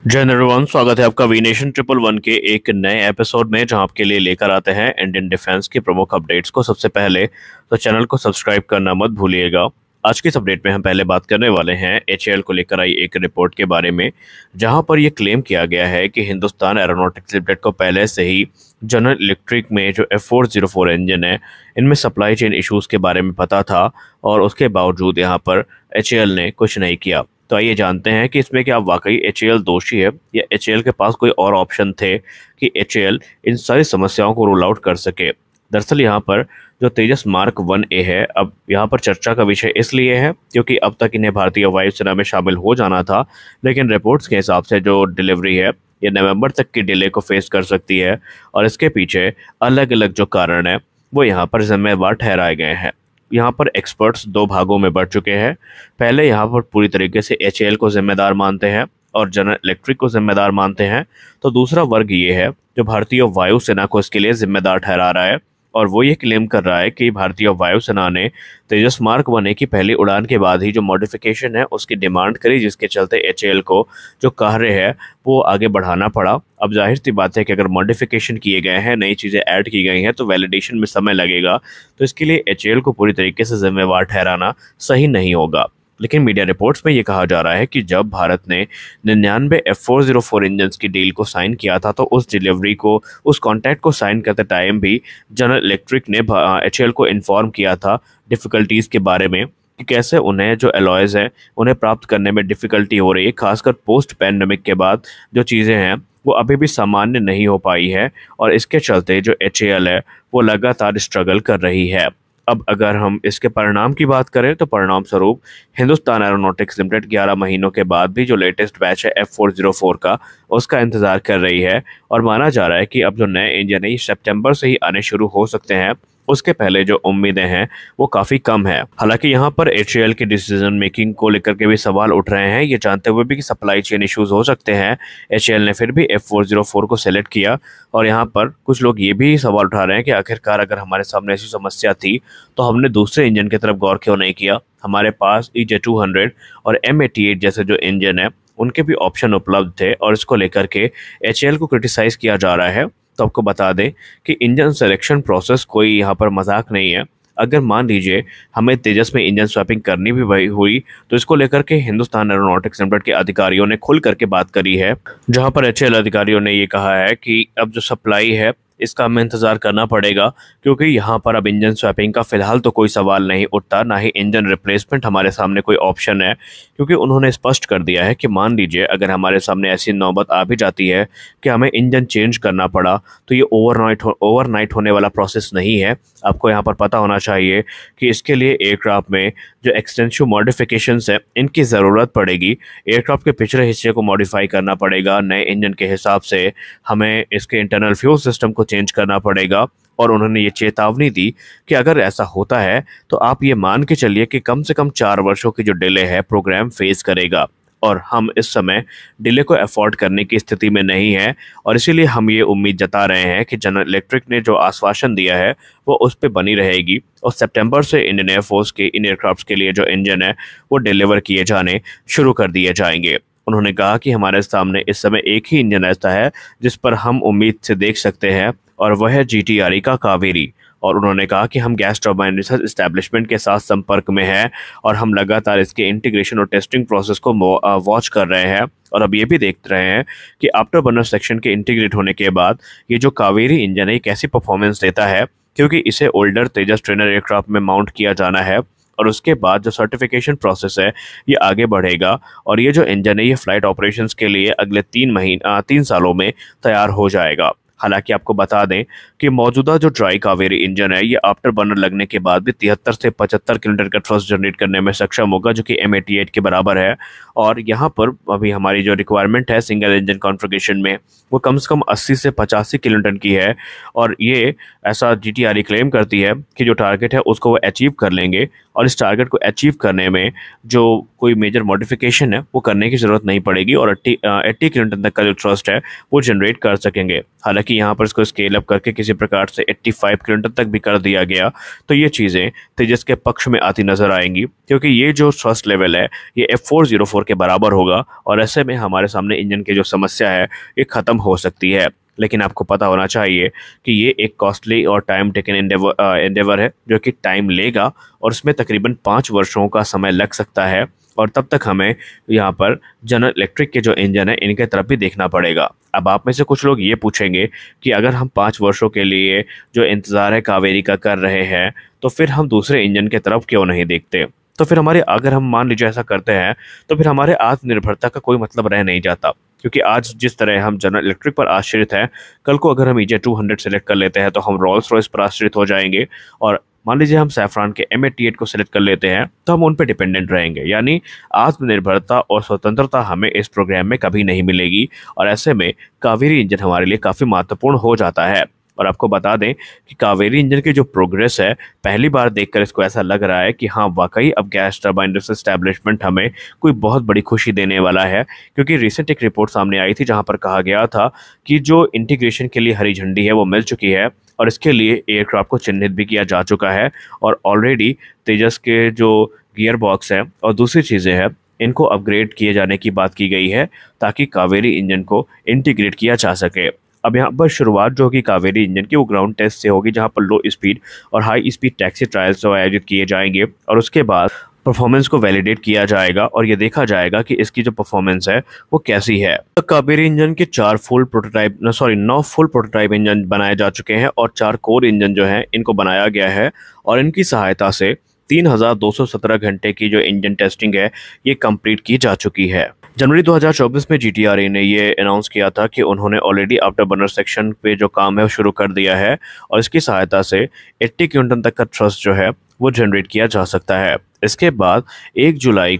जय हिंद एवरीवन, स्वागत है आपका वी नेशन 111 के एक नए एपिसोड में, जहां आपके लिए लेकर आते हैं इंडियन डिफेंस की प्रमुख अपडेट्स को। सबसे पहले तो चैनल को सब्सक्राइब करना मत भूलिएगा। आज की इस अपडेट में हम पहले बात करने वाले हैं एचएएल को लेकर आई एक रिपोर्ट के बारे में, जहां पर यह क्लेम किया गया है कि हिंदुस्तान एरोनॉटिक्स लिमिटेड को पहले से ही जनरल इलेक्ट्रिक में जो F404 इंजन है, इनमें सप्लाई चेन इश्यूज के बारे में पता था, और उसके बावजूद यहाँ पर एचएएल ने कुछ नहीं किया। तो आइए जानते हैं कि इसमें क्या वाकई एचएएल दोषी है, या एचएएल के पास कोई और ऑप्शन थे कि एचएएल इन सारी समस्याओं को रोल आउट कर सके। दरअसल यहाँ पर जो तेजस मार्क 1A है, अब यहाँ पर चर्चा का विषय इसलिए है क्योंकि अब तक इन्हें भारतीय वायुसेना में शामिल हो जाना था, लेकिन रिपोर्ट्स के हिसाब से जो डिलीवरी है ये नवंबर तक की डिले को फेस कर सकती है, और इसके पीछे अलग अलग जो कारण है वो यहाँ पर जिम्मेवार ठहराए गए हैं। यहाँ पर एक्सपर्ट्स दो भागों में बढ़ चुके हैं। पहले यहाँ पर पूरी तरीके से एचएएल को जिम्मेदार मानते हैं और जनरल इलेक्ट्रिक को जिम्मेदार मानते हैं, तो दूसरा वर्ग ये है जो भारतीय वायुसेना को इसके लिए जिम्मेदार ठहरा रहा है, और वो ये क्लेम कर रहा है कि भारतीय वायुसेना ने तेजस मार्क 1A की पहली उड़ान के बाद ही जो मॉडिफिकेशन है उसकी डिमांड करी, जिसके चलते एचएएल को जो कार्य है वो आगे बढ़ाना पड़ा। अब जाहिर सी बात है कि अगर मॉडिफिकेशन किए गए हैं, नई चीज़ें ऐड की गई हैं, तो वैलिडेशन में समय लगेगा, तो इसके लिए एचएएल को पूरी तरीके से जिम्मेवार ठहराना सही नहीं होगा। लेकिन मीडिया रिपोर्ट्स में ये कहा जा रहा है कि जब भारत ने 99 F404 इंजन्स की डील को साइन किया था, तो उस डिलीवरी को, उस कॉन्ट्रैक्ट को साइन करते टाइम भी जनरल इलेक्ट्रिक ने एचएएल को इन्फॉर्म किया था डिफ़िकल्टीज़ के बारे में, कि कैसे उन्हें जो एलॉयज़ हैं उन्हें प्राप्त करने में डिफ़िकल्टी हो रही है, खासकर पोस्ट पैंडमिक के बाद जो चीज़ें हैं वो अभी भी सामान्य नहीं हो पाई है, और इसके चलते जो एचएएल है वो लगातार स्ट्रगल कर रही है। अब अगर हम इसके परिणाम की बात करें, तो परिणाम स्वरूप हिंदुस्तान एरोनॉटिक्स लिमिटेड 11 महीनों के बाद भी जो लेटेस्ट बैच है F404 का, उसका इंतज़ार कर रही है, और माना जा रहा है कि अब जो नए इंजन है ये सितंबर से ही आने शुरू हो सकते हैं। उसके पहले जो उम्मीदें हैं वो काफ़ी कम है। हालांकि यहाँ पर एचएएल की डिसीजन मेकिंग को लेकर के भी सवाल उठ रहे हैं, ये जानते हुए भी कि सप्लाई चेन इश्यूज हो सकते हैं, एचएएल ने फिर भी F404 को सेलेक्ट किया। और यहाँ पर कुछ लोग ये भी सवाल उठा रहे हैं कि आखिरकार अगर हमारे सामने ऐसी समस्या थी तो हमने दूसरे इंजन की तरफ गौर क्यों नहीं किया। हमारे पास EJ200 और M88 जैसे जो इंजन है उनके भी ऑप्शन उपलब्ध थे, और इसको लेकर के एचएएल को क्रिटिसाइज किया जा रहा है। तो आपको बता दें कि इंजन सिलेक्शन प्रोसेस कोई यहाँ पर मजाक नहीं है। अगर मान लीजिए हमें तेजस में इंजन स्वैपिंग करनी भी हुई, तो इसको लेकर के हिंदुस्तान एरोनॉटिक्स लिमिटेड के अधिकारियों ने खुल करके बात करी है, जहां पर एचएएल अधिकारियों ने ये कहा है कि अब जो सप्लाई है इसका हमें इंतज़ार करना पड़ेगा, क्योंकि यहाँ पर अब इंजन स्वैपिंग का फ़िलहाल तो कोई सवाल नहीं उठता, ना ही इंजन रिप्लेसमेंट हमारे सामने कोई ऑप्शन है, क्योंकि उन्होंने स्पष्ट कर दिया है कि मान लीजिए अगर हमारे सामने ऐसी नौबत आ भी जाती है कि हमें इंजन चेंज करना पड़ा, तो ये ओवरनाइट होने वाला प्रोसेस नहीं है। आपको यहाँ पर पता होना चाहिए कि इसके लिए एयरक्राफ्ट में जो एक्सटेंसिव मॉडिफिकेशंस है इनकी ज़रूरत पड़ेगी। एयरक्राफ्ट के पिछले हिस्से को मॉडिफाई करना पड़ेगा नए इंजन के हिसाब से, हमें इसके इंटरनल फ्यूल सिस्टम को चेंज करना पड़ेगा, और उन्होंने ये चेतावनी दी कि अगर ऐसा होता है तो आप ये मान के चलिए कि कम से कम 4 वर्षों की जो डिले है प्रोग्राम फेस करेगा, और हम इस समय डिले को अफोर्ड करने की स्थिति में नहीं है। और इसीलिए हम ये उम्मीद जता रहे हैं कि जनरल इलेक्ट्रिक ने जो आश्वासन दिया है वो उस पर बनी रहेगी, और सितंबर से इंडियन एयरफोर्स के इन एयरक्राफ्ट के लिए जो इंजन है वो डिलीवर किए जाने शुरू कर दिए जाएंगे। उन्होंने कहा कि हमारे सामने इस समय एक ही इंजन ऐसा है जिस पर हम उम्मीद से देख सकते हैं, और वह है GTRE का कावेरी। और उन्होंने कहा कि हम गैस टर्बाइन रिसर्च एस्टैब्लिशमेंट के साथ संपर्क में हैं, और हम लगातार इसके इंटीग्रेशन और टेस्टिंग प्रोसेस को वॉच कर रहे हैं, और अब ये भी देख रहे हैं कि आफ्टर बर्नर सेक्शन के इंटीग्रेट होने के बाद ये जो कावेरी इंजन है कैसी परफॉर्मेंस देता है, क्योंकि इसे ओल्डर तेजस ट्रेनर एयरक्राफ्ट में माउंट किया जाना है, और उसके बाद जो सर्टिफिकेशन प्रोसेस है ये आगे बढ़ेगा, और ये जो इंजन है ये फ्लाइट ऑपरेशंस के लिए अगले 3 सालों में तैयार हो जाएगा। हालांकि आपको बता दें कि मौजूदा जो ट्राई कावेरी इंजन है ये आफ्टर बर्नर लगने के बाद भी 73 से 75 किलोमीटर का थ्रस्ट जनरेट करने में सक्षम होगा, जो कि M88 के बराबर है। और यहाँ पर अभी हमारी जो रिक्वायरमेंट है सिंगल इंजन कॉन्फ़िगरेशन में वो कम से कम 80 से 85 किलोमीटर की है, और ये ऐसा GTRE क्लेम करती है कि जो टारगेट है उसको वो अचीव कर लेंगे, और इस टारगेट को अचीव करने में जो कोई मेजर मॉडिफिकेशन है वो करने की ज़रूरत नहीं पड़ेगी, और 80 किलोमीटर तक का जो थ्रस्ट है वो जनरेट कर सकेंगे। हालांकि यहाँ पर इसको स्केल अप करके किसी प्रकार से 85 किलोमीटर तक भी कर दिया गया, तो ये चीज़ें तेजस के पक्ष में आती नजर आएंगी, क्योंकि ये जो थ्रस्ट लेवल है ये F404 के बराबर होगा और ऐसे में हमारे सामने इंजन की जो समस्या है ये ख़त्म हो सकती है। लेकिन आपको पता होना चाहिए कि ये एक कॉस्टली और टाइम टेकन एंडेवर है जो कि टाइम लेगा और इसमें तकरीबन 5 वर्षों का समय लग सकता है और तब तक हमें यहाँ पर जनरल इलेक्ट्रिक के जो इंजन है इनके तरफ भी देखना पड़ेगा। अब आप में से कुछ लोग ये पूछेंगे कि अगर हम 5 वर्षों के लिए जो इंतज़ार है कावेरी का कर रहे हैं तो फिर हम दूसरे इंजन की तरफ क्यों नहीं देखते। तो फिर हमारे अगर हम मान लीजिए ऐसा करते हैं तो फिर हमारे आत्मनिर्भरता का कोई मतलब रह नहीं जाता, क्योंकि आज जिस तरह हम जनरल इलेक्ट्रिक पर आश्रित हैं, कल को अगर हम EJ200 सेलेक्ट कर लेते हैं तो हम रोल्स रॉयस पर आश्रित हो जाएंगे और मान लीजिए हम सैफरॉन के M88 को सिलेक्ट कर लेते हैं तो हम उन पर डिपेंडेंट रहेंगे। यानी आत्मनिर्भरता और स्वतंत्रता हमें इस प्रोग्राम में कभी नहीं मिलेगी और ऐसे में कावेरी इंजन हमारे लिए काफ़ी महत्वपूर्ण हो जाता है। और आपको बता दें कि कावेरी इंजन की जो प्रोग्रेस है, पहली बार देखकर इसको ऐसा लग रहा है कि हाँ वाकई अब गैस टरबाइन एस्टैब्लिशमेंट हमें कोई बहुत बड़ी खुशी देने वाला है, क्योंकि रिसेंट एक रिपोर्ट सामने आई थी जहां पर कहा गया था कि जो इंटीग्रेशन के लिए हरी झंडी है वो मिल चुकी है और इसके लिए एयरक्राफ्ट को चिन्हित भी किया जा चुका है और ऑलरेडी तेजस के जो गियर बॉक्स है और दूसरी चीज़ें हैं इनको अपग्रेड किए जाने की बात की गई है ताकि कावेरी इंजन को इंटीग्रेट किया जा सके। अब यहाँ पर शुरुआत जो होगी कावेरी इंजन की वो ग्राउंड टेस्ट से होगी, जहाँ पर लो स्पीड और हाई स्पीड टैक्सी ट्रायल्स जो आयोजित किए जाएंगे और उसके बाद परफॉर्मेंस को वैलिडेट किया जाएगा और ये देखा जाएगा कि इसकी जो परफॉर्मेंस है वो कैसी है। तो कावेरी इंजन के 9 फुल प्रोटोटाइप इंजन बनाए जा चुके हैं और 4 कोर इंजन जो है इनको बनाया गया है और इनकी सहायता से 3217 घंटे की जो इंजन टेस्टिंग है ये कंप्लीट की जा चुकी है। जनवरी 2024 में GTRA ने ये अनाउंस किया था कि उन्होंने ऑलरेडी आफ्टर बर्नर सेक्शन पे जो काम है वो शुरू कर दिया है और इसकी सहायता से 80 क्विंटल तक का थ्रस्ट जो है वो जनरेट किया जा सकता है। इसके बाद 1 जुलाई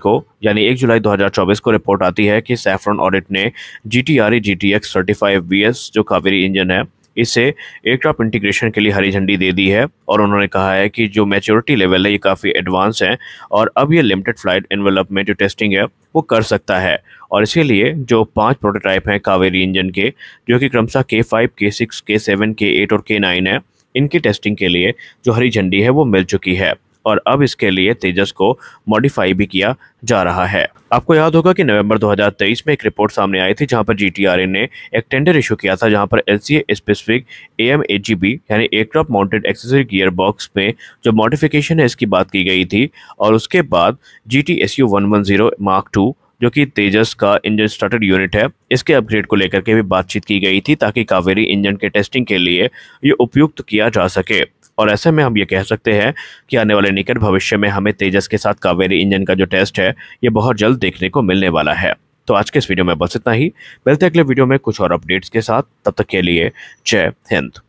2024 को रिपोर्ट आती है कि सैफरॉन ऑडिट ने GTRA GTX 35VS जो कावेरी इंजन है इसे एयरक्राफ्ट इंटीग्रेशन के लिए हरी झंडी दे दी है और उन्होंने कहा है कि जो मैच्योरिटी लेवल है ये काफ़ी एडवांस है और अब ये लिमिटेड फ्लाइट एनवेलप में जो टेस्टिंग है वो कर सकता है। और इसीलिए जो 5 प्रोटोटाइप हैं कावेरी इंजन के, जो कि क्रमशः K5, K6, K7, K8 और K9 है, इनकी टेस्टिंग के लिए जो हरी झंडी है वो मिल चुकी है और अब इसके लिए तेजस को मॉडिफाई भी किया जा रहा है। आपको याद होगा कि नवंबर 2023 में एक रिपोर्ट सामने आई थी जहां पर GTRA ने एक टेंडर इशू किया था जहां पर LCA स्पेसिफिक AMAGB यानी aircraft mounted accessory gear box में जो मॉडिफिकेशन है इसकी बात की गई थी और उसके बाद GTSU110 Mark II जो कि तेजस का इंजन स्टार्टेड यूनिट है इसके अपग्रेड को लेकर के भी बातचीत की गई थी ताकि कावेरी इंजन के टेस्टिंग के लिए ये उपयुक्त किया जा सके। और ऐसे में हम ये कह सकते हैं कि आने वाले निकट भविष्य में हमें तेजस के साथ कावेरी इंजन का जो टेस्ट है ये बहुत जल्द देखने को मिलने वाला है। तो आज के इस वीडियो में बस इतना ही, मिलते हैं अगले वीडियो में कुछ और अपडेट्स के साथ। तब तक के लिए जय हिंद।